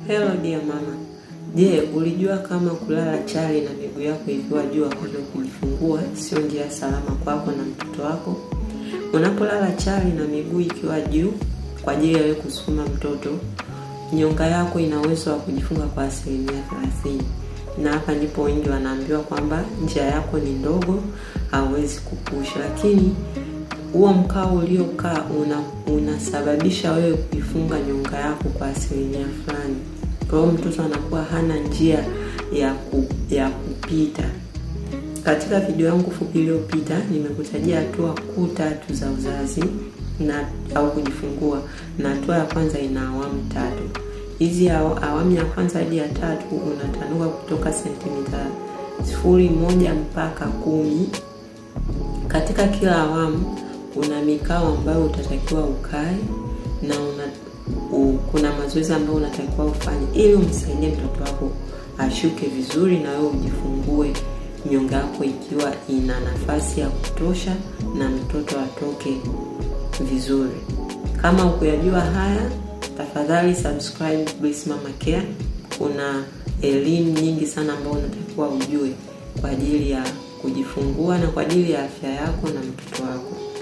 Hello dear mama. Je, ulijua kama kulala chali na miguu yako ikiwa juu wakati wa kujifungua sio njia salama kwako na mtoto wako? Unapolala chali na miguu ikiwa juu kwa ajili ya wewe kusukuma mtoto, nyonga yako ina uwezo wa kujifunga kwa 30%. Na hapa ndipo wengi wanaambiwa kwamba njia yako ni ndogo, hauwezi kupusha. Lakini huo mkao uliokaa unasababisha wewe kuifunga nyonga yako kwa 1% fulani. Kwa hiyo mtoto anakuwa hana njia ya kupita. Katika video yangu fupi iliyopita nimekutajia hatua kuu 3 za uzazi au kujifungua, na hatua ya kwanza ina awamu 3. Hizi awamu ya kwanza hadi ya 3 unatanuka kutoka sentimita 0.1 mpaka 10. Katika kila awamu kuna mikao ambayo utatakiwa ukae na kuna mazoezi ambayo unatakiwa ufanye ili umsaidie mtoto wako ashuke vizuri na wewe ujifungue nyonga yako ikiwa ina nafasi ya kutosha na mtoto atoke vizuri. Kama hukuyajua haya, tafadhali subscribe Bliss Mama Care. Kuna elimu nyingi sana ambayo unatakiwa ujue kwa ajili ya kujifungua na kwa ajili ya afya yako na mtoto wako.